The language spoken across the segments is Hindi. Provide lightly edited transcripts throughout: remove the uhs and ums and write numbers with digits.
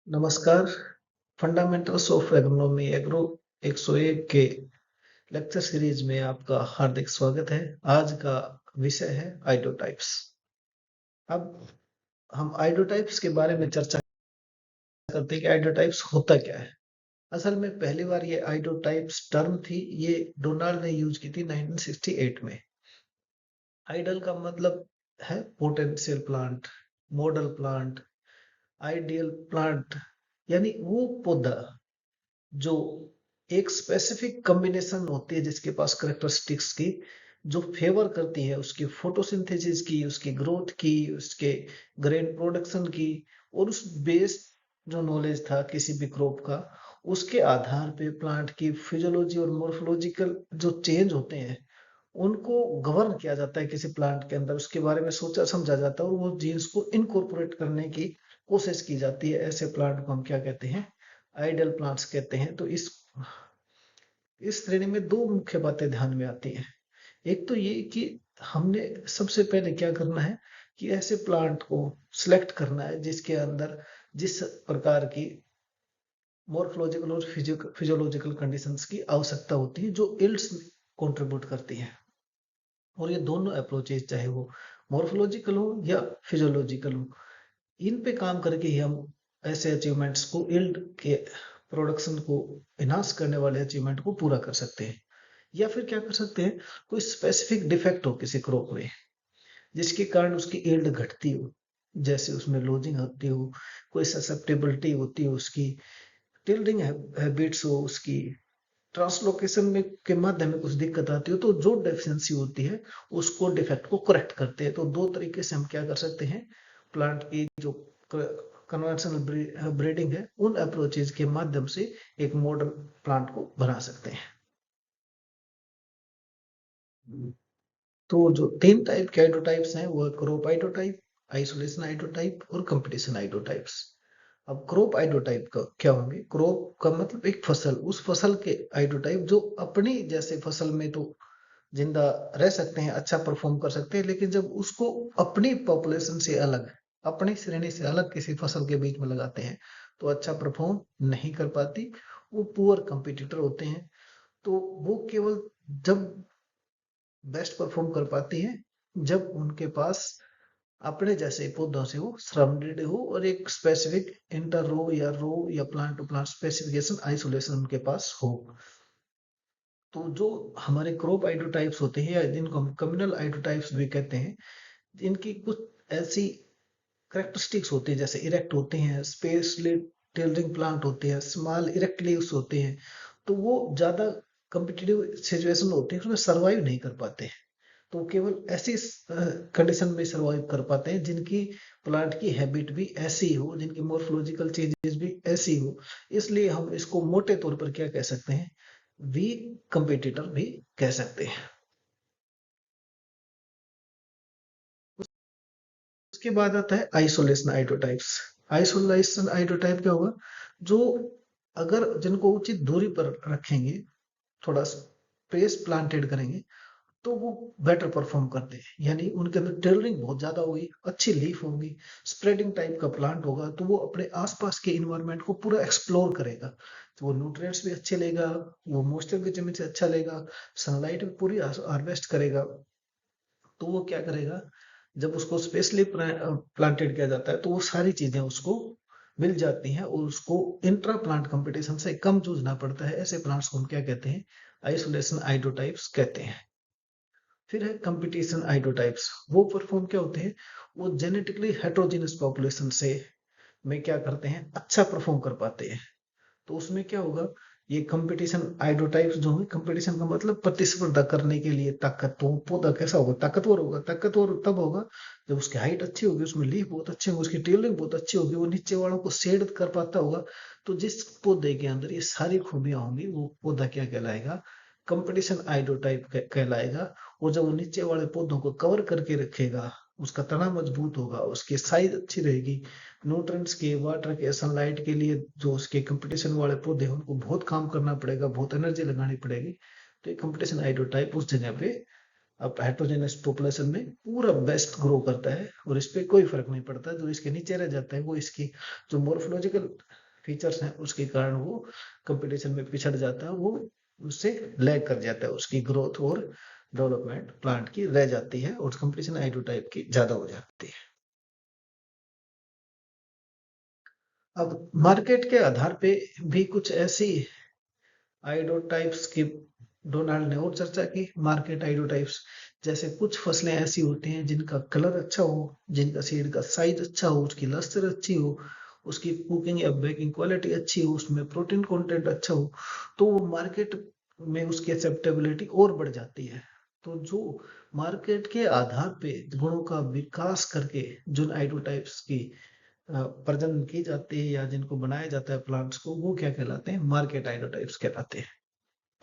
नमस्कार। फंडामेंटल्स ऑफ एग्रोनॉमी एग्रो 101 के लेक्चर सीरीज में आपका हार्दिक स्वागत है। आज का विषय है आइडोटाइप्स। अब हम आइडोटाइप्स के बारे में चर्चा करते हैं कि आइडोटाइप्स होता क्या है। असल में पहली बार ये आइडोटाइप्स टर्म थी, ये डोनाल्ड ने यूज की थी 1968 में। आइडल का मतलब है potential plant, model plant, ideal plant, यानी वो पौधा जो एक स्पेसिफिक कॉम्बिनेशन होती है जिसके पास करेक्टरिस्टिक्स की जो फेवर करती है उसकी फोटोसिंथेसिस की, उसकी ग्रोथ की, उसके ग्रेन प्रोडक्शन की, और उस बेस जो नॉलेज था किसी भी क्रॉप का, उसके आधार पे प्लांट की फिजियोलॉजी और मोर्फोलॉजिकल जो चेंज होते हैं उनको गवर्न किया जाता है किसी प्लांट के अंदर, उसके बारे में सोचा समझा जाता है और वो जीन्स को इनकॉर्पोरेट करने की कोशिश की जाती है। ऐसे प्लांट को हम क्या कहते हैं? आइडल प्लांट्स कहते हैं। तो इस श्रेणी में दो मुख्य बातें ध्यान में आती हैं। एक तो ये कि हमने सबसे पहले क्या करना है कि ऐसे प्लांट को सिलेक्ट करना है जिसके अंदर जिस प्रकार की मोर्फोलॉजिकल और फिजियोलॉजिकल कंडीशंस की आवश्यकता होती है जो इल्ड्स में कंट्रीब्यूट करती हैं। और ये दोनों अप्रोचेज चाहे वो मोर्फोलॉजिकल हो या फिजियोलॉजिकल हो, इन पे काम करके ही हम ऐसे अचीवमेंट्स को, इल्ड के प्रोडक्शन को इनहांस करने वाले अचीवमेंट को पूरा कर सकते हैं। या फिर क्या कर सकते हैं, कोई स्पेसिफिक डिफेक्ट हो किसी क्रॉप में जिसके कारण उसकी इल्ड घटती हो, जैसे उसमें लोजिंग होती हो, कोई ससेप्टेबिलिटी होती हो, उसकी टिल्डिंग हैबिट्स हो, उसकी ट्रांसलोकेशन में के माध्यम में कुछ दिक्कत आती हो, तो जो डेफिशिएंसी होती है उसको डिफेक्ट को करेक्ट करते हैं। तो दो तरीके से हम क्या कर सकते हैं, प्लांट की जो कन्वेंशनल ब्रीडिंग है उन अप्रोचेज के माध्यम से एक मॉडर्न प्लांट को बना सकते हैं। तो जो तीन टाइप के आइडोटाइप्स हैं वो क्रॉप आइडोटाइप, आइसोलेशन आइडोटाइप और कंपटीशन आइडोटाइप्स। अब क्रॉप आइडोटाइप का क्या होंगे? क्रॉप का मतलब एक फसल, उस फसल के आइडोटाइप जो अपनी जैसे फसल में तो जिंदा रह सकते हैं, अच्छा परफॉर्म कर सकते हैं, लेकिन जब उसको अपनी पॉपुलेशन से अलग, अपनी श्रेणी से अलग किसी फसल के बीच में लगाते हैं तो अच्छा परफॉर्म नहीं कर पाती, वो पुअर कंपटीटर होते हैं। तो वो केवल जब बेस्ट परफॉर्म कर पाती हैं जब उनके पास अपने जैसे पौधों से वो सराउंडेड हो और एक स्पेसिफिक इंटर रो या plant to plant specification isolation उनके पास हो। तो जो हमारे क्रॉप आइडोटाइप्स होते हैं या जिनको हम कम्युनल आइडोटाइप्स भी कहते हैं, इनकी कुछ ऐसी करेक्टरिस्टिक्स होती है, जैसे इरेक्ट होते हैं, स्पेसली टेलरिंग प्लांट होते हैं, स्मॉल इरेक्ट लीव्स होते हैं। तो वो ज्यादा कम्पिटिटिव सिचुएशन होती है उसमें सरवाइव नहीं कर पाते, तो केवल ऐसी कंडीशन में सरवाइव कर पाते हैं जिनकी प्लांट की हैबिट भी ऐसी हो, जिनकी मोर्फोलॉजिकल चेंजेस भी ऐसी हो। इसलिए हम इसको मोटे तौर पर क्या कह सकते हैं, वीक कंपिटिटर भी कह सकते हैं। उसके बाद आता है आइसोलेशन आइडोटाइप्स। आइसोलेशन आइडोटाइप क्या होगा? जो अगर जिनको उचित दूरी पर रखेंगे, थोड़ा स्पेस प्लांटेड करेंगे, तो वो बेटर परफॉर्म करते हैं। यानी उनके अंदर टेलरिंग बहुत ज्यादा होगी, अच्छी लीफ होगी, स्प्रेडिंग टाइप का प्लांट होगा, तो वो अपने आसपास के इन्वायरमेंट को पूरा एक्सप्लोर करेगा। तो वो न्यूट्रिएंट्स भी अच्छे लेगा, वो मॉइस्चर भी जमीन से अच्छा लेगा, सनलाइट भी पूरी हार्वेस्ट करेगा। तो वो क्या करेगा, जब उसको स्पेशली प्लांटेड किया जाता है तो वो सारी चीजें उसको मिल जाती हैं और उसको इंट्रा प्लांट कंपटीशन से कम जूझना पड़ता है। ऐसे प्लांट्स को हम क्या कहते हैं? आइसोलेशन आइडोटाइप्स कहते हैं। फिर है कंपटीशन आइडोटाइप्स। वो परफॉर्म क्या होते हैं, वो जेनेटिकली हेट्रोजीनियस पॉपुलेशन से में क्या करते हैं, अच्छा परफॉर्म कर पाते हैं। तो उसमें क्या होगा, ये कंपटीशन आइडोटाइप्स जो है, कंपटीशन का मतलब प्रतिस्पर्धा करने के लिए ताकत, तो पौधा कैसा होगा, ताकतवर होगा। ताकतवर तब होगा जब उसकी हाइट अच्छी होगी, उसमें लीफ बहुत अच्छे होंगे, उसकी टेलिंग बहुत अच्छी होगी, वो नीचे वालों को शेड कर पाता होगा। तो जिस पौधे के अंदर ये सारी खूबियां होंगी वो पौधा क्या कहलाएगा? कंपटीशन आइडोटाइप कहलाएगा। और जब वो नीचे वाले पौधों को कवर करके रखेगा, उसका तना मजबूत होगा, उसकी साइज अच्छी रहेगी, न्यूट्रिएंट्स के, वाटर के, सनलाइट के लिए जो उसके कंपटीशन वाले पौधे हैं उनको बहुत काम करना पड़ेगा, बहुत एनर्जी लगानी पड़ेगी। तो ये कंपटीशन आइडोटाइप उस जगह पे अब हेट्रोजेनस पॉपुलेशन में पूरा बेस्ट ग्रो करता है और इस पे कोई फर्क नहीं पड़ता। जो इसके नीचे रह जाता है वो इसकी जो मोर्फोलॉजिकल फीचर्स हैं उसके कारण वो कंपटीशन में पिछड़ जाता है, वो उससे लैग कर जाता है, उसकी ग्रोथ और डेवलपमेंट प्लांट की रह जाती है और कंपटीशन आइडोटाइप की ज्यादा हो जाती है। अब मार्केट के आधार पे भी कुछ ऐसी आइडोटाइप्स की डोनाल्ड ने और चर्चा की। मार्केट आइडोटाइप्स जैसे कुछ फसलें ऐसी होती हैं जिनका कलर अच्छा हो, जिनका सीड का साइज अच्छा हो, उसकी लस्टर अच्छी हो, उसकी कुकिंग या बेकिंग क्वालिटी अच्छी हो, उसमें प्रोटीन कंटेंट अच्छा हो, तो वो मार्केट में उसकी एक्सेप्टेबिलिटी और बढ़ जाती है। तो जो मार्केट के आधार पे गुणों का विकास करके जिन आइडोटाइप्स की प्रजनन की जाती है या जिनको बनाया जाता है प्लांट्स को, वो क्या कहलाते हैं? मार्केट आइडोटाइप्स कहलाते हैं।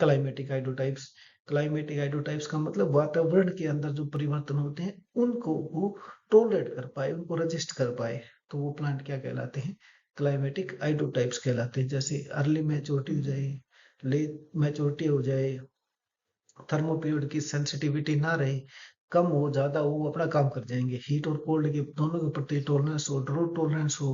क्लाइमेटिक आइडोटाइप्स, क्लाइमेटिक आइडोटाइप्स का मतलब वातावरण के अंदर जो परिवर्तन होते हैं उनको वो टोलरेट कर पाए, उनको रजिस्ट कर पाए, तो वो प्लांट क्या कहलाते हैं? क्लाइमेटिक आइडोटाइप्स कहलाते हैं। जैसे अर्ली मैच्योरिटी हो जाए, लेट मैच्योरिटी हो जाए, थर्मो पीरियड की सेंसिटिविटी ना रहे, कम हो ज्यादा हो, वो अपना काम कर जाएंगे। हीट और कोल्ड के दोनों के प्रति टॉलरेंस हो, ड्रोट टॉलरेंस हो,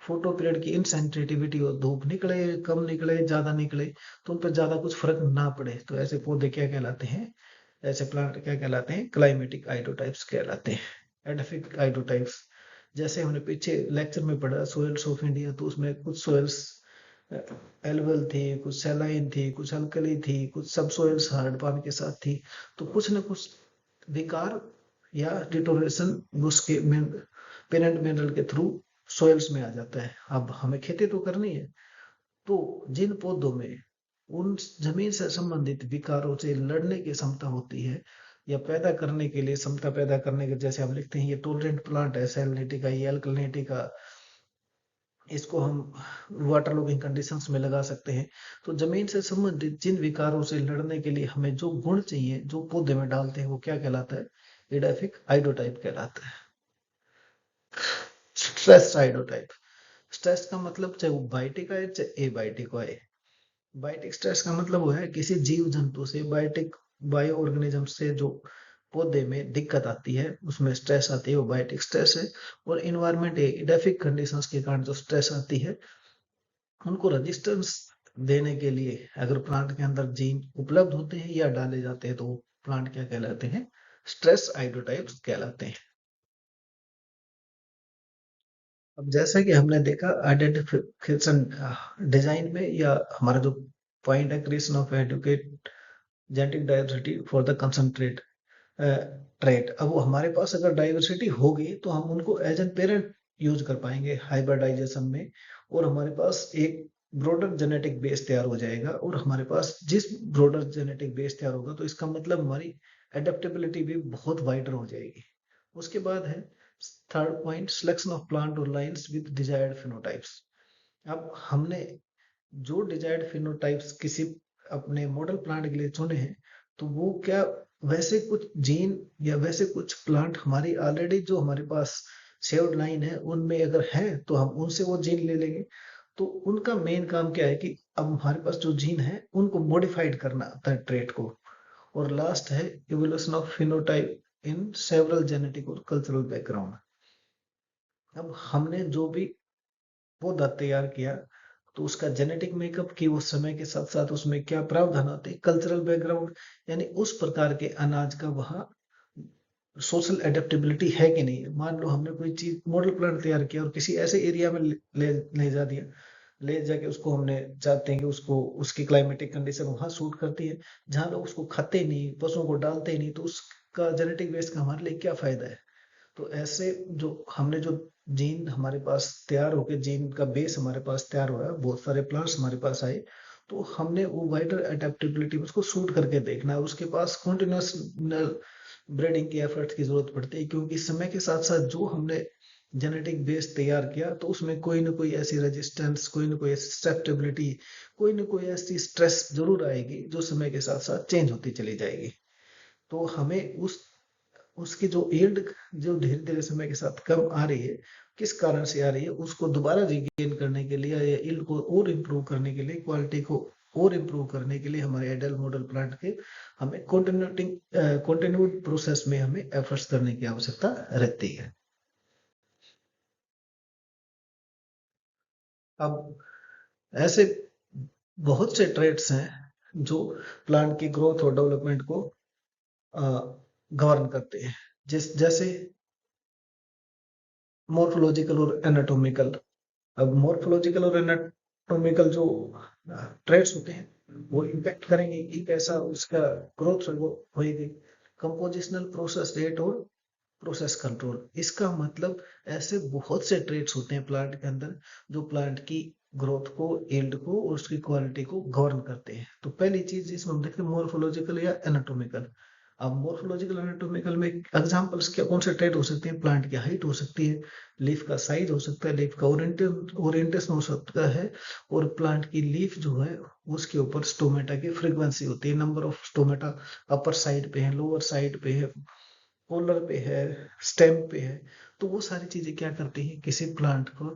फोटो पीरियड की इनसेंसिटिविटी हो, धूप निकले कम निकले ज्यादा निकले तो उन पर ज्यादा कुछ फर्क ना पड़े, तो ऐसे पौधे क्या कहलाते हैं? ऐसे प्लांट क्या कहलाते हैं? क्लाइमेटिक आइडोटाइप्स कहलाते हैं। एडाफिक आइडोटाइप्स जैसे हमने पीछे लेक्चर में पढ़ा सोइल्स ऑफ इंडिया, तो उसमें कुछ सोइल्स एल्वल थी, कुछ सैलाइन थी, कुछ अल्कली थी, कुछ सब सोइल्स हार्ड पानी के साथ थी। तो कुछ न कुछ विकार या डिटोरेशन उसके पेरेंट मिनरल के थ्रू सोइल्स में आ जाता है। अब हमें खेती तो करनी है, तो जिन पौधों में उन जमीन से संबंधित विकारों से लड़ने की क्षमता होती है या पैदा करने के लिए क्षमता पैदा करने के, जैसे हम लिखते हैं ये टोलरेंट प्लांट है, सैलिनिटी का, ये अल्कलिनिटी का, इसको हम वाटर लॉगिंग कंडीशंस में लगा सकते हैं। तो जमीन से संबंधित जिन विकारों से लड़ने के लिए हमें जो गुण चाहिए, जो पौधे में डालते हैं, वो क्या कहलाता है? एडाफिक आइडोटाइप कहलाता है। स्ट्रेस आइडोटाइप, स्ट्रेस का मतलब चाहे वो बायोटिक आए चाहे एबायोटिक आए। बायोटिक स्ट्रेस का मतलब वो है किसी जीव जंतु से, बायोटिक बायो ऑर्गेनिज्म से जो पौधे में दिक्कत आती है, उसमें स्ट्रेस आती है, वो बायोटिक स्ट्रेस है। और इन्वायरमेंट एडाफिक कंडीशंस के कारण जो स्ट्रेस आती है, उनको रेजिस्टेंस देने के लिए अगर प्लांट के अंदर जीन उपलब्ध होते हैं या डाले जाते हैं, तो वो प्लांट क्या कहलाते हैं? स्ट्रेस आइडोटाइप्स कहलाते हैं। अब जैसा कि हमने देखा आइडेंटिफिकेशन डिजाइन में, या हमारा जो पॉइंट है, creation of adequate genetic diversity for the concentrate trait. अब वो हमारे पास अगर डाइवर्सिटी होगी तो हम उनको एज एन पेरेंट यूज कर पाएंगे हाइब्रिडाइजेशन में, और हमारे पास एक ब्रॉडर जेनेटिक बेस तैयार हो जाएगा। और हमारे पास जिस ब्रॉडर जेनेटिक बेस तैयार होगा, तो इसका मतलब हमारी एडेप्टेबिलिटी भी बहुत वाइडर हो जाएगी। उसके बाद है third point, selection of plant और लाइन्स विद डिजायर्ड फिनोटाइप्स। अब हमने जो डिजायर्ड फिनोटाइप्स किसी अपने मॉडल प्लांट के लिए चुने हैं, तो वो क्या वैसे कुछ जीन या वैसे कुछ प्लांट हमारी ऑलरेडी जो हमारे पास सेव्ड लाइन है उनमें अगर है, तो हम उनसे वो जीन ले लेंगे। तो उनका मेन काम क्या है कि अब हमारे पास जो जीन है उनको मॉडिफाइड करना होता है ट्रेट को। और लास्ट है evolution of phenotype in several genetic और कल्चरल बैकग्राउंड। अब हमने जो भी पौधा तैयार किया, तो उसका जेनेटिक मेकअप की उस समय के साथ साथ उसमें क्या प्रावधान आते हैं, कल्चरल बैकग्राउंड, यानी उस प्रकार के अनाज का वहाँ सोशल एडेप्टेबिलिटी है कि नहीं। मान लो हमने कोई चीज मॉडल प्लांट तैयार किया और किसी ऐसे एरिया में ले जा दिया, ले जाके उसको हमने चाहते हैं कि उसको उसकी क्लाइमेटिक कंडीशन वहां सूट करती है, जहां लोग उसको खाते नहीं, पशुओं को डालते ही नहीं, तो उसका जेनेटिक बेस का हमारे लिए क्या फायदा है? तो ऐसे जो हमने जो जीन हमारे पास तैयार होके, जीन का बेस हमारे पास तैयार हुआ है, बहुत सारे प्लांट्स हमारे पास आए, तो हमने वो वाइडर एडेप्टेबिलिटी उसको सूट करके देखना है। उसके पास कॉन्टिन्यूस ब्रीडिंग की एफर्ट की जरूरत पड़ती है, क्योंकि समय के साथ साथ जो हमने जेनेटिक बेस तैयार किया, तो उसमें कोई ना कोई ऐसी रेजिस्टेंस, कोई ना कोई ऐसी ससेप्टेबिलिटी, कोई ना कोई ऐसी स्ट्रेस जरूर आएगी जो समय के साथ साथ चेंज होती चली जाएगी। तो हमें उसकी जो यील्ड जो धीरे धीरे समय के साथ कम आ रही है, किस कारण से आ रही है, उसको दोबारा रिगेन करने के लिए या यील्ड को और इम्प्रूव करने के लिए, क्वालिटी को और इम्प्रूव करने के लिए हमारे आइडियल मॉडल प्लांट के हमें कंटिन्यूड प्रोसेस में हमें एफर्ट्स करने की आवश्यकता रहती है। अब ऐसे बहुत से ट्रेड्स हैं जो प्लांट की ग्रोथ और डेवलपमेंट को गवर्न करते हैं, जैसे मॉर्फोलॉजिकल और एनाटॉमिकल। अब मॉर्फोलॉजिकल और एनाटॉमिकल जो ट्रेड्स होते हैं वो इम्पैक्ट करेंगे कि कैसा उसका ग्रोथ वो होएगी। कंपोजिशनल, प्रोसेस रेट और प्रोसेस कंट्रोल, इसका मतलब ऐसे बहुत से ट्रेड्स होते हैं प्लांट के अंदर जो प्लांट की ग्रोथ को, यील्ड को और उसकी क्वालिटी को गवर्न करते हैं। तो पहली चीज इसमें हम देखते हैं मॉर्फोलॉजिकल या एनाटॉमिकल। अब मॉर्फोलॉजिकल एनाटॉमिकल में एग्जांपल्स क्या कौन से ट्रेड हो सकते हैं? प्लांट की हाइट हो सकती है, लीफ का साइज हो सकता है, लीफ का ओरिएंटेशन हो सकता है, और प्लांट की लीफ जो है उसके ऊपर स्टोमेटा की फ्रीक्वेंसी होती है, number of stomata upper side पे है, लोअर साइड पे है, पोलर पे है, स्टेम पे है। तो वो सारी चीजें क्या करती हैं, किसी प्लांट को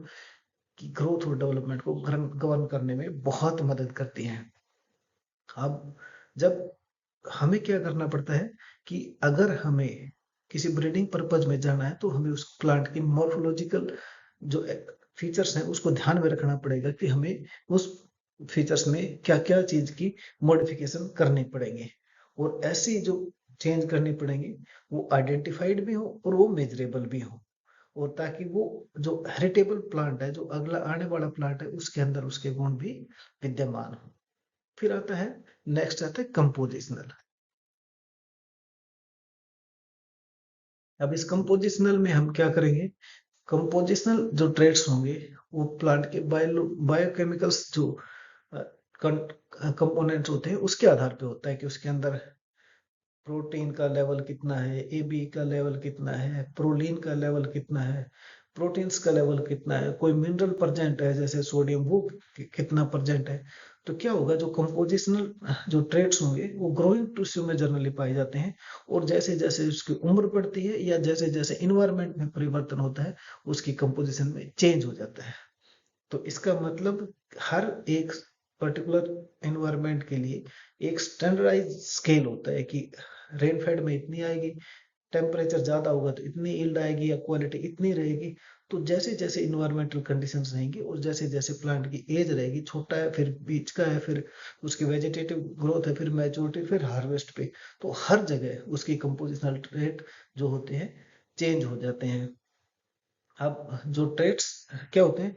की ग्रोथ और डेवलपमेंट को गवर्न करने में बहुत मदद करती हैं। अब जब हमें क्या करना पड़ता है कि अगर हमें किसी ब्रीडिंग पर्पज में जाना है तो हमें उस प्लांट की मॉर्फोलॉजिकल जो फीचर्स हैं उसको ध्यान में रखना पड़ेगा कि हमें उस फीचर्स में क्या क्या चीज की मॉडिफिकेशन करनी पड़ेंगे, और ऐसी जो चेंज करनी पड़ेंगी वो आइडेंटिफाइड भी हो और वो मेजरेबल भी हो, और ताकि वो जो हेरिटेबल प्लांट है, जो अगला आने वाला प्लांट है, उसके अंदर उसके गुण भी विद्यमान हो। फिर आता है, नेक्स्ट आता है कंपोजिशनल। अब इस कंपोजिशनल में हम क्या करेंगे? कंपोजिशनल जो ट्रेड्स होंगे वो प्लांट के बायोकेमिकल्स जो कंपोनेंट्स होते हैं उसके आधार पे होता है कि उसके अंदर प्रोटीन का लेवल कितना है, एबी का लेवल कितना है, प्रोलीन का लेवल कितना है, प्रोटीन्स का लेवल कितना है, कोई मिनरल प्रेजेंट है जैसे सोडियम, वो कितना प्रेजेंट है। तो क्या होगा, जो कंपोजिशनल जो ट्रेड्स होंगे वो ग्रोइंग टिश्यू में जनरली पाए जाते हैं, और जैसे जैसे उसकी उम्र बढ़ती है या जैसे जैसे इन्वायरमेंट में परिवर्तन होता है उसकी कंपोजिशन में चेंज हो जाता है। तो इसका मतलब हर एक पर्टिकुलर एनवायरनमेंट के लिए एक स्टैंडर्डाइज स्केल होता है कि रेनफेड में इतनी आएगी, टेम्परेचर ज्यादा होगा तो इतनी यील्ड आएगी या क्वालिटी इतनी रहेगी। तो जैसे जैसे इन्वायरमेंटल कंडीशंस रहेंगी और जैसे जैसे प्लांट की एज रहेगी, छोटा है फिर बीच का है फिर उसकी वेजिटेटिव ग्रोथ है फिर मैच्योरिटी फिर हार्वेस्ट पे, तो हर जगह उसकी कंपोजिशनल रेट जो होते हैं चेंज हो जाते हैं। अब जो ट्रेड्स क्या होते हैं,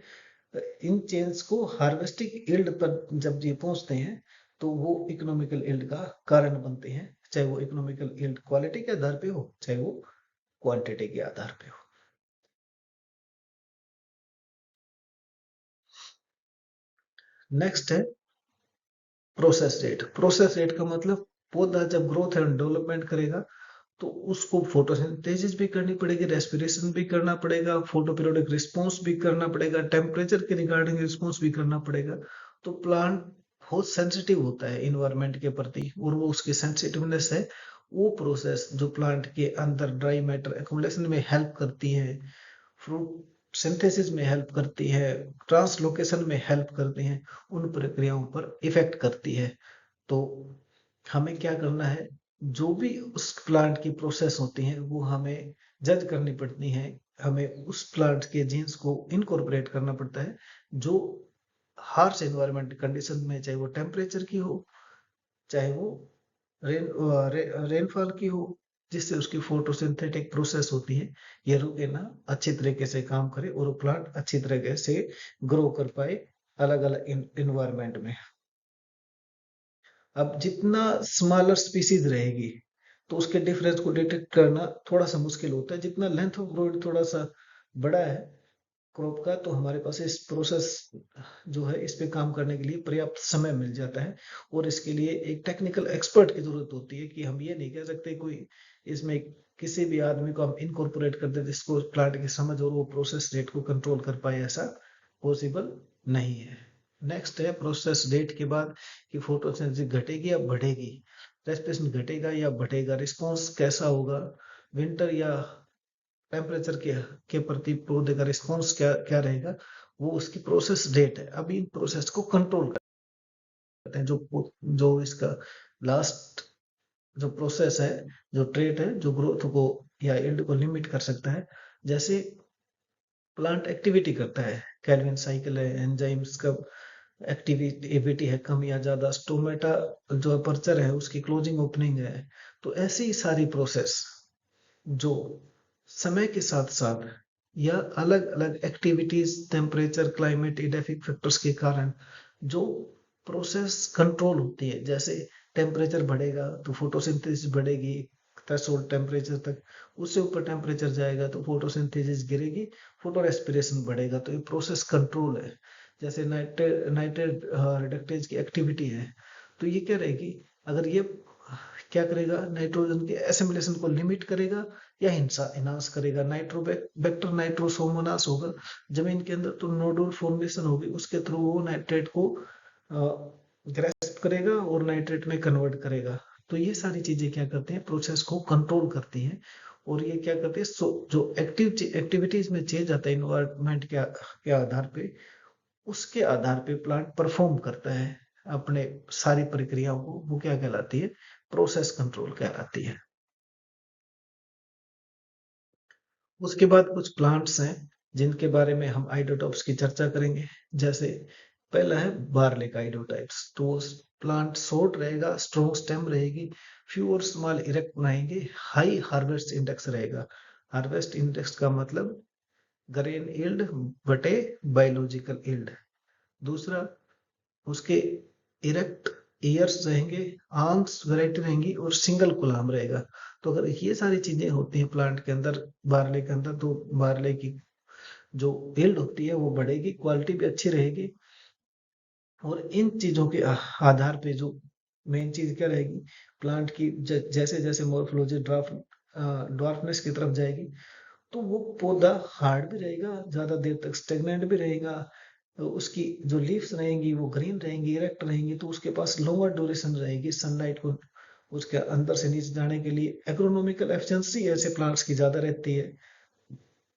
इन चेंज को हार्वेस्टिंग यील्ड पर जब ये पहुंचते हैं तो वो इकोनॉमिकल यील्ड का कारण बनते हैं, चाहे वो इकोनॉमिकल यील्ड क्वालिटी के आधार पे हो चाहे वो क्वांटिटी के आधार पे हो। नेक्स्ट है प्रोसेस रेट। प्रोसेस रेट का मतलब पौधा जब ग्रोथ एंड डेवलपमेंट करेगा तो उसको फोटोसिंथेसिस भी करनी पड़ेगी, रेस्पिरेशन भी करना पड़ेगा, फोटो पीरियोडिक रिस्पॉन्स भी करना पड़ेगा, टेम्परेचर के रिगार्डिंग रिस्पॉन्स भी करना पड़ेगा। तो प्लांट बहुत सेंसिटिव होता है इन्वायरमेंट के प्रति, और वो उसकी सेंसिटिवनेस है वो प्रोसेस जो प्लांट के अंदर ड्राई मैटर एक्युमुलेशन में हेल्प करती है, फ्रूट सिंथेसिस में हेल्प करती है, ट्रांसलोकेशन में हेल्प करती हैं, उन प्रक्रियाओं पर इफेक्ट करती है। तो हमें क्या करना है, जो भी उस प्लांट की प्रोसेस होती है वो हमें जज करनी पड़ती है, हमें उस प्लांट के जीन्स को इनकॉर्पोरेट करना पड़ता है जो हार्श एनवायरमेंट कंडीशन में, चाहे वो टेम्परेचर की हो चाहे वो रेनफॉल की हो, जिससे उसकी फोटोसिंथेटिक प्रोसेस होती है ये रुके ना, अच्छी तरीके से काम करे और वो प्लांट अच्छी तरीके से ग्रो कर पाए अलग अलग इन्वायरमेंट में। अब जितना स्मॉलर स्पीसीज रहेगी तो उसके डिफरेंस को डिटेक्ट करना थोड़ा सा मुश्किल होता है। जितना लेंथ ऑफ ग्रोथ थोड़ा सा बड़ा है क्रॉप का तो हमारे पास इस प्रोसेस जो है इस पे काम करने के लिए पर्याप्त समय मिल जाता है, और इसके लिए एक टेक्निकल एक्सपर्ट की जरूरत होती है कि हम ये नहीं कह सकते कोई इसमें किसी भी आदमी को हम इनकॉर्पोरेट कर दे जिसको प्लांट की समझ और वो प्रोसेस रेट को कंट्रोल कर पाए, ऐसा पॉसिबल नहीं है। नेक्स्ट है प्रोसेस रेट के बाद कि फोटोसिंथेसिस घटेगी या बढ़ेगी, रेस्पिरेशन घटेगा या बढ़ेगा, रिस्पॉन्स कैसा होगा, विंटर या टेम्परेचर के प्रति पौधे का रिस्पॉन्स क्या क्या रहेगा, वो उसकी प्रोसेस रेट है। अब इन प्रोसेस को कंट्रोल करते हैं, जो इसका लास्ट जो प्रोसेस है, जो ट्रेट है, जो ग्रोथ को या यील्ड को लिमिट कर सकता है। जैसे प्लांट एक्टिविटी करता है, कैल्विन साइकिल है, एंजाइम्स का एक्टिविटी है कम या ज्यादा, स्टोमेटा जो अपर्चर है उसकी क्लोजिंग ओपनिंग है। तो ऐसी सारी प्रोसेस जो समय के साथ साथ या अलग अलग activities, temperature, climate, edaphic factors के कारण जो प्रोसेस कंट्रोल होती है, जैसे टेम्परेचर बढ़ेगा तो फोटोसिंथेसिस बढ़ेगी थ्रेशोल्ड टेम्परेचर तक, उससे ऊपर टेम्परेचर जाएगा तो फोटोसिंथेसिस गिरेगी, फोटो रेस्पिरेशन बढ़ेगा। तो ये प्रोसेस कंट्रोल है। जैसे नाइट्रेट रिडक्टेज की एक्टिविटी है, तो ये क्या रहेगी, अगर ये क्या करेगा, नाइट्रोजन के एसिमिलेशन को लिमिट करेगा या हिंसा इनहांस करेगा। नाइट्रोबैक्टर नाइट्रोसोमोनास होगा जमीन के अंदर, तो नोडुल फॉर्मेशन होगी, उसके थ्रू वो नाइट्रेट को ग्रेस्प करेगा और नाइट्रेट में कन्वर्ट करेगा। तो ये सारी चीजें क्या करते हैं, प्रोसेस को कंट्रोल करती हैं। और ये क्या करते हैं, जो एक्टिविटीज में चेंज आता है इन्वायरमेंट के आधार पे, उसके आधार पे प्लांट परफॉर्म करता है अपने सारी प्रक्रियाओं को, वो क्या कहलाती है, प्रोसेस कंट्रोल कहलाती है। उसके बाद कुछ प्लांट्स हैं जिनके बारे में हम आइडोटॉप्स की चर्चा करेंगे। जैसे पहला है बार्लिक आइडोटाइप्स। तो प्लांट शॉर्ट रहेगा, स्ट्रॉन्ग स्टेम रहेगी, फ्यू और स्मॉल इरेक्ट बनाएंगे, हाई हार्वेस्ट इंडेक्स रहेगा। हार्वेस्ट इंडेक्स का मतलब ग्रेन यील्ड बटे बायोलॉजिकल यील्ड। दूसरा, उसके इरेक्ट ईयर्स रहेंगे, आर्म्स वैरायटी रहेंगी और सिंगल कुलाम रहेगा। तो अगर ये सारी चीजें होती हैं प्लांट के अंदर, बारले के अंदर, तो बारले की जो यील्ड होती है वो बढ़ेगी, क्वालिटी भी अच्छी रहेगी। और इन चीजों के आधार पे जो मेन चीज क्या रहेगी, प्लांट की जैसे जैसे मॉर्फोलॉजी ड्वार्फनेस की तरफ जाएगी, तो वो पौधा हार्ड भी रहेगा, ज्यादा देर तक स्टेगनेंट भी रहेगा। तो उसकी जो लीव्स रहेंगी वो ग्रीन रहेंगी, इरेक्ट रहेंगी, तो उसके पास लॉन्गर ड्यूरेशन रहेगी सनलाइट को उसके अंदर से नीचे जाने के लिए। एग्रोनॉमिकल एफिशिएंसी ऐसे प्लांट्स की ज्यादा रहती है।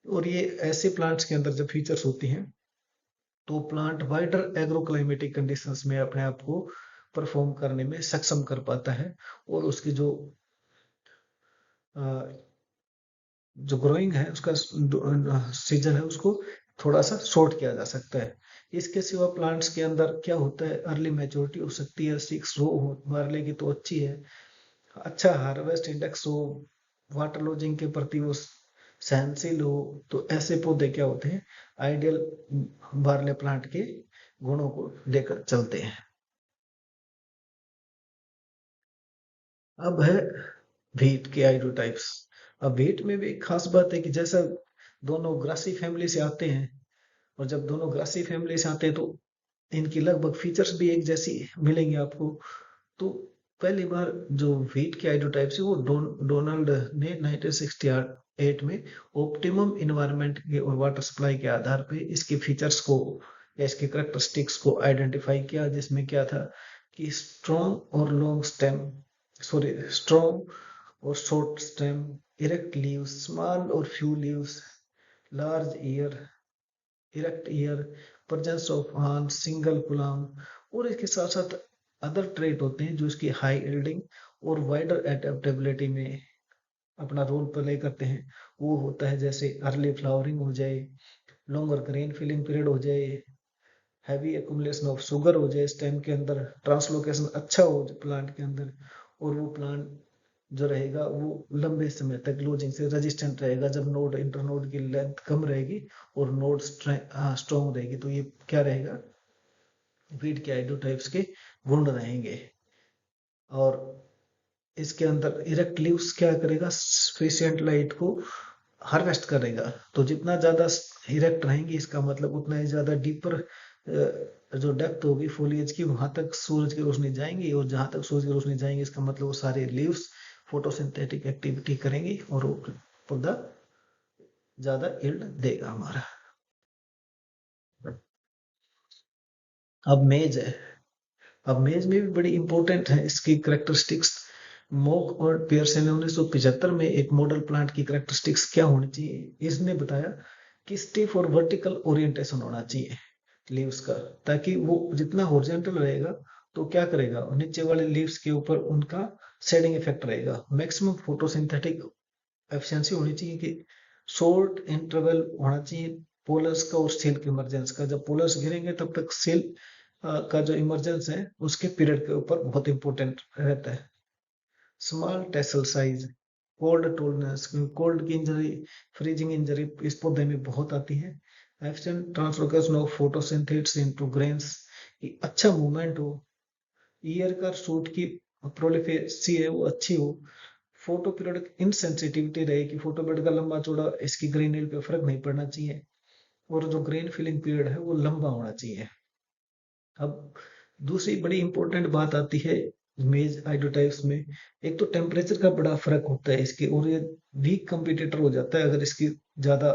और ये ऐसे प्लांट्स के अंदर जब फीचर्स होती हैं, तो प्लांट वाइडर एग्रोक्लाइमेटिक कंडीशंस में अपने आप को परफॉर्म करने में सक्षम कर पाता है। और उसकी जो ग्रोइंग है, उसका सीजन है, उसको थोड़ा सा शॉर्ट किया जा सकता है। इसके सिवा प्लांट्स के अंदर क्या होता है, अर्ली मैच्योरिटी हो सकती है, 6 रो हो बारले की तो अच्छी है, अच्छा हार्वेस्ट इंडेक्स हो, वाटर लॉजिंग के प्रति वो सहनशील हो। तो ऐसे पौधे क्या होते हैं, आइडियल बारले प्लांट के गुणों को लेकर चलते हैं। अब है व्हीट के आइडोटाइप्स। अब व्हीट में भी एक खास बात है कि जैसा दोनों ग्रासी फैमिली से आते हैं, और जब दोनों ग्रासी फैमिली से आते हैं तो इनकी लगभग फीचर्स भी एक जैसी मिलेंगे आपको। तो पहली बार जो व्हीट के आइडोटाइप से वो डोनाल्ड ने 1968 में ऑप्टिमम इन्वायरमेंट के और वाटर सप्लाई के आधार पे इसके फीचर्स को या इसके करेक्टरिस्टिक्स को आइडेंटिफाई किया, जिसमें क्या था कि स्ट्रॉन्ग और short stem, erect leaves, small और few leaves, large ear, erect ear, presence of on single culm. और इसके साथ साथ अदर ट्रेट होते हैं जो इसकी हाई यील्डिंग और वाइडर एडेप्टेबिलिटी में अपना रोल प्ले करते हैं। वो होता है जैसे अर्ली फ्लावरिंग हो जाए, लॉन्गर ग्रेन फिलिंग पीरियड हो जाए, हैवी एक्यूमुलेशन ऑफ शुगर हो जाए स्टेम के अंदर, ट्रांसलोकेशन अच्छा हो प्लांट के अंदर, और वो प्लांट जो रहेगा वो लंबे समय तक क्लोजिंग से रेजिस्टेंट रहेगा जब नोड इंटरनोड की लेंथ कम रहेगी और नोड स्ट्रॉन्ग रहेगी। तो ये क्या रहेगा, वीट के आइडोटाइप्स के गुण रहेंगे। और इसके अंदर इरेक्ट लीव्स क्या करेगा, सफिशिएंट लाइट को हार्वेस्ट करेगा। तो जितना ज्यादा इरेक्ट रहेंगे इसका मतलब उतना ही ज्यादा डीपर जो डेप्थ होगी फोलिएज की, वहां तक सूरज की रोशनी जाएंगी, और जहां तक सूरज की रोशनी जाएंगी इसका मतलब वो सारे लीव्स फोटोसिंथेटिक एक्टिविटी करेंगी और वो पौधा ज्यादा यील्ड देगा हमारा। अब मेज है। अब मेज में भी बड़ी इंपॉर्टेंट है इसकी करेक्टरिस्टिक्स। मोक और पियर्सन ने 1975 में एक मॉडल प्लांट की करेक्टरिस्टिक्स क्या होनी चाहिए, इसने बताया कि स्टिफ और वर्टिकल ओरिएंटेशन होना चाहिए लीव्स का, ताकि वो जितना हॉरिजॉन्टल रहेगा तो क्या करेगा, नीचे वाले लीव्स के ऊपर उनका शेडिंग इफेक्ट रहेगा। मैक्सिमम फोटोसिंथेटिक एफिशिएंसी होनी चाहिए कि शॉर्ट इंटरवल होना चाहिए पोलर्स का और सेल के इमरजेंस का। जब पोलर्स गिरेंगे तब तक सेल का जो इमरजेंस है उसके पीरियड के ऊपर बहुत इंपॉर्टेंट रहता है। Small tassel size, cold tolerance, cold की इंजरी, फ्रीजिंग इंजरी इस पौधे में बहुत आती है। Efficient translocation of photosynthates into grains, अच्छा मूवमेंट हो, ईयर का शूट की प्रोलिफेसी है वो अच्छी हो, फोटो पीरियड इनसेंसिटिविटी रहे कि फोटो पीरियड का लंबा चौड़ा इसकी ग्रेन हील पे फर्क नहीं पड़ना चाहिए, और जो ग्रेन फिलिंग पीरियड है वो लंबा होना चाहिए। अब दूसरी बड़ी इंपॉर्टेंट बात आती है मेज आइडोटाइप्स में। एक तो टेम्परेचर का बड़ा फर्क होता है इसके, और ये वीक कंपिटिटर हो जाता है अगर इसकी ज्यादा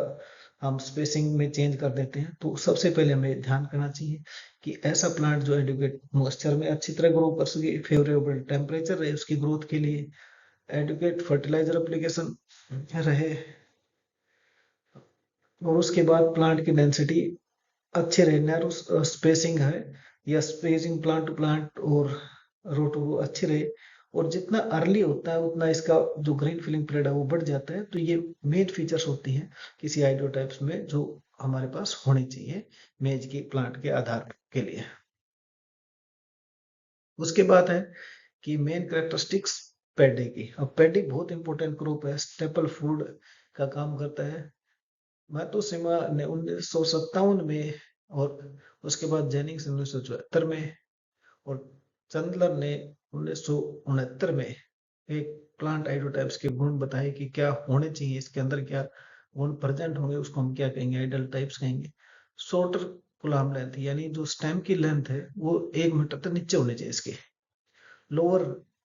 हम स्पेसिंग में चेंज कर देते हैं। तो सबसे पहले हमें ध्यान करना चाहिए कि ऐसा प्लांट जो एडुकेट मॉइस्चर में अच्छी तरह ग्रो कर सके, फेवरेबल टेम्परेचर रहे उसकी ग्रोथ के लिए, एडुकेट फर्टिलाइजर एप्लीकेशन रहे, और उसके बाद प्लांट की डेंसिटी अच्छे रहे, नैरो स्पेसिंग है या स्पेसिंग प्लांट टू प्लांट और रो टू रो अच्छी रहे, और जितना अर्ली होता है उतना इसका जो ग्रीन फिलिंग पीरियड है वो बढ़ जाता है। तो ये मेन फीचर्स होती हैं किसी आइडियोटाइप्स में जो हमारे पास होनी चाहिए मेज की प्लांट के आधार के लिए। उसके बाद है कि मेन कैरेक्टरिस्टिक्स पैडी की। अब पैडी बहुत इंपॉर्टेंट क्रॉप है, स्टेपल फूड का काम करता है। मातोशिमा ने 1957 में, और उसके बाद जेनिंग्स 1974 में, और चंदलर ने 1969 में एक प्लांट आइडोटाइप्स के गुण बताए कि क्या होने चाहिए, इसके अंदर क्या गुण प्रेजेंट होंगे, उसको हम क्या कहेंगे, आइडल टाइप्स कहेंगे। शॉर्टर कुलाम लेंथ, यानी जो स्टेम की लेंथ है वो 1 मीटर तक नीचे होनी चाहिए इसके। Lower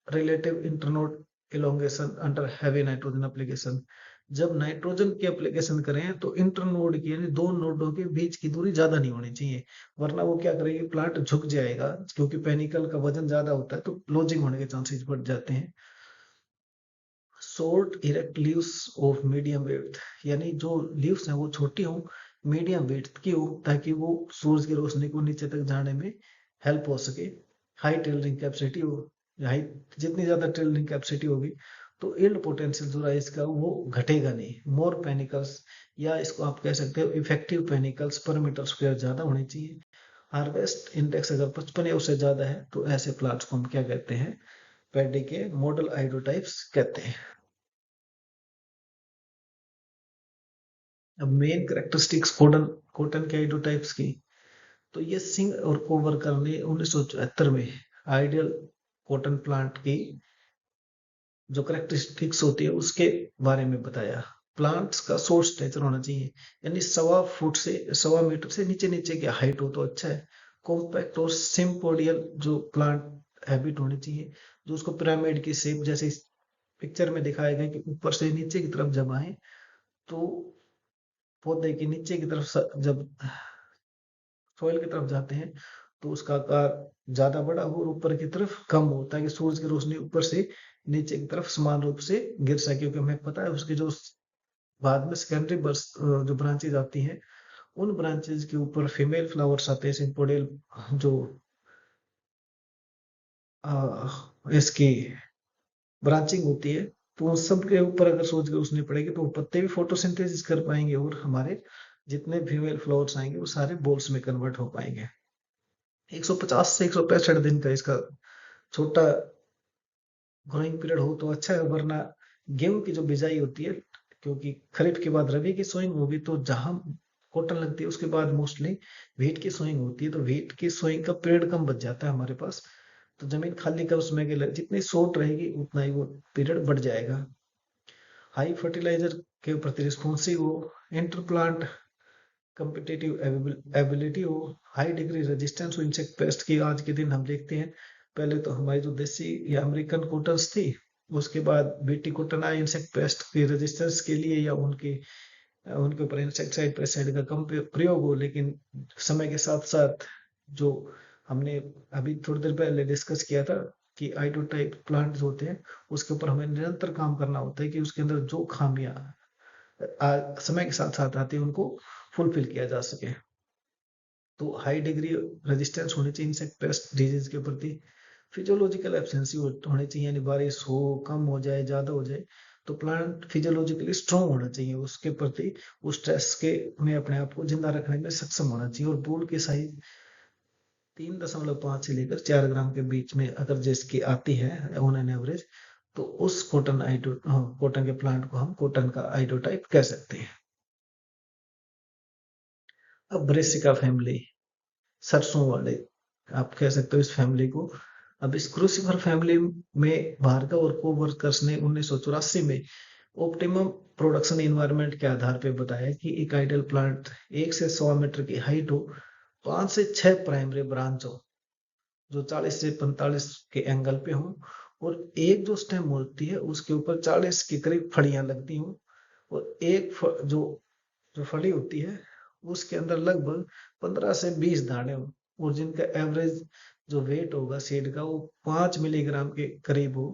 relative internode elongation under heavy nitrogen application, जब नाइट्रोजन की एप्लीकेशन करें तो इंटरनोड की यानी दो नोडों के बीच की दूरी ज्यादा नहीं होनी चाहिए, वरना वो क्या करेगी, प्लांट झुक जाएगा, क्योंकि पेनिकल का वजन ज्यादा होता है तो लॉजिंग होने के चांसेस बढ़ जाते हैं। Short erect leaves of medium wait, यानी जो लीव्स हैं वो छोटी हो, मीडियम वेट की हो, ताकि वो सूरज की रोशनी को नीचे तक जाने में हेल्प हो सके। हाई टेलरिंग कैपेसिटी हो, हाई, जितनी ज्यादा टेलरिंग कैपेसिटी होगी तो यील्ड पोटेंशियल जो है इसका वो घटेगा नहीं। मोर पेनिकल्स, या इसको आप कह सकते हो इफेक्टिव पेनिकल्स पर मीटर स्क्वायर ज्यादा होने चाहिए। हार्वेस्ट इंडेक्स अगर 55 या उससे ज्यादा है तो ऐसे प्लांट्स को हम क्या कहते हैं, पैडी के मॉडल आइडोटाइप्स कहते हैं। अब मेन कैरेक्टरिस्टिक्स कॉटन कॉटन के आइडोटाइप्स की, तो ये सिंह और कोवर्कर ने 1974 में आइडियल कॉटन प्लांट की जो कैरेक्टरिस्टिक्स होती है उसके बारे में बताया। प्लांट्स का सोर्स स्ट्रेचर होना चाहिए, यानी 1.25 फुट से 1.25 मीटर से नीचे नीचे की हाइट हो तो अच्छा है। कॉम्पैक्ट और सिम्पोडियल जो प्लांट हैबिट होनी चाहिए, जो उसको पिरामिड की शेप जैसे इस पिक्चर में दिखाया गया कि ऊपर से नीचे की तरफ जब आए तो पौधे के नीचे की तरफ जब सॉइल की तरफ जाते हैं तो उसका आकार ज्यादा बड़ा हो और ऊपर की तरफ कम हो, ताकि सूरज की रोशनी ऊपर से नीचे की तरफ समान रूप से गिर सके, क्योंकि हमें पता है उसके जो बाद में सेकेंडरी जो ब्रांचेज आती हैं उन ब्रांचेज के ऊपर फीमेल फ्लावर्स आते हैं, सिंपोडियल जो इसकी ब्रांचिंग होती है, तो उन सब के ऊपर अगर सूरज की रोशनी पड़ेगी तो वो पत्ते भी फोटोसिंथेसिस कर पाएंगे, और हमारे जितने फीमेल फ्लावर्स आएंगे वो सारे बॉल्स में कन्वर्ट हो पाएंगे। 150 से 165 दिन का इसका छोटा ग्रोइंग पीरियड हो तो अच्छा है, वरना गेहूं की जो बिजाई होती है, क्योंकि खरीफ के बाद रबी की सोइंग होगी तो जहां कॉटन लगती है उसके बाद मोस्टली व्हीट की सोइंग होती है, तो व्हीट की सोइंग का पीरियड कम बच जाता है हमारे पास। तो जमीन खाली का उसमें के जितनी शॉर्ट रहेगी उतना ही वो पीरियड बढ़ जाएगा। हाई फर्टिलाइजर के प्रति रिस्पॉन्सिव हो, इंटर प्लांट कम्पिटेटिव एबिलिटी हो, हाई डिग्री रेजिस्टेंस हो इंसेक्ट पेस्ट की। आज के दिन हम देखते हैं, पहले तो हमारी जो देसी या अमेरिकन कॉटन्स थी, उसके बाद बीटी कॉटन आया इंसेक्ट पेस्ट के रेजिस्टेंस के लिए, या उनके उनके ऊपर इंसेक्टिसाइड पेस्टिसाइड का कम प्रयोग हो। लेकिन समय के साथ साथ जो हमने अभी थोड़ी देर पहले डिस्कस किया था कि आइडोटाइप प्लांट्स होते हैं, उसके ऊपर हमें निरंतर काम करना होता है कि उसके अंदर जो खामियां समय के साथ साथ आती है उनको फुलफिल किया जा सके। तो हाई डिग्री रेजिस्टेंस होनी चाहिए इंसेक्ट पेस्ट डिजीज के प्रति। फिजियोलॉजिकल एब्सेंसी होनी चाहिए, यानी बारिश हो, कम हो जाए, ज्यादा हो जाए, तो प्लांट फिजियोलॉजिकली स्ट्रॉन्ग होना चाहिए उसके प्रति, उस स्ट्रेस के में अपने आप को जिंदा रखने में सक्षम होना चाहिए। और बूल की साइज 3.5 से लेकर 4 ग्राम के बीच में अगर जिसकी आती है ऑन एन एवरेज, तो उस कॉटन के प्लांट को हम कॉटन का आइडोटाइप कह सकते हैं। अब ब्रेसिका फैमिली, सरसों वाले आप कह सकते हो इस फैमिली को। अब इस क्रूसिफर फैमिली में भार्गव और कोवर्कर्स ने 1984 में ऑप्टिमम प्रोडक्शन इन्वायरमेंट के आधार पर बताया कि एक आइडियल प्लांट 1 से 100 मीटर की हाइट हो, 5 से 6 प्राइमरी ब्रांच हो जो 40 से 45 के एंगल पे हो, और एक जो स्टेम होती है उसके ऊपर 40 के करीब फड़ियां लगती हो, और एक जो जो फड़ी होती है उसके अंदर लगभग 15 से 20 दाने हो, और जिनका एवरेज जो वेट होगा सीड का वो 5 मिलीग्राम के करीब हो,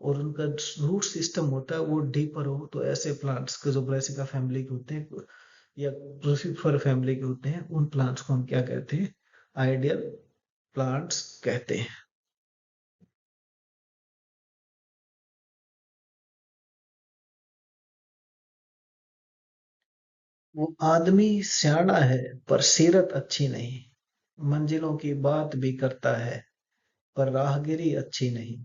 और उनका रूट सिस्टम होता है वो डीपर हो। तो ऐसे प्लांट्स के जो ब्रेसिका फैमिली के होते हैं या क्रूसिफर फैमिली के होते हैं, उन प्लांट्स को हम क्या कहते हैं? आइडियल प्लांट्स कहते हैं। वो आदमी सियाना है पर सीरत अच्छी नहीं, मंजिलों की बात भी करता है पर राहगिरी अच्छी नहीं,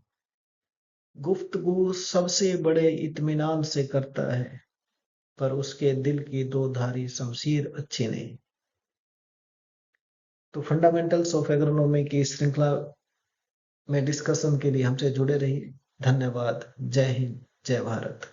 गुफ्तगू सबसे बड़े इत्मीनान से करता है पर उसके दिल की दो धारी शमशीर अच्छी नहीं। तो फंडामेंटल्स ऑफ एग्रोनॉमी की श्रृंखला में डिस्कशन के लिए हमसे जुड़े रहिए। धन्यवाद। जय हिंद, जय भारत।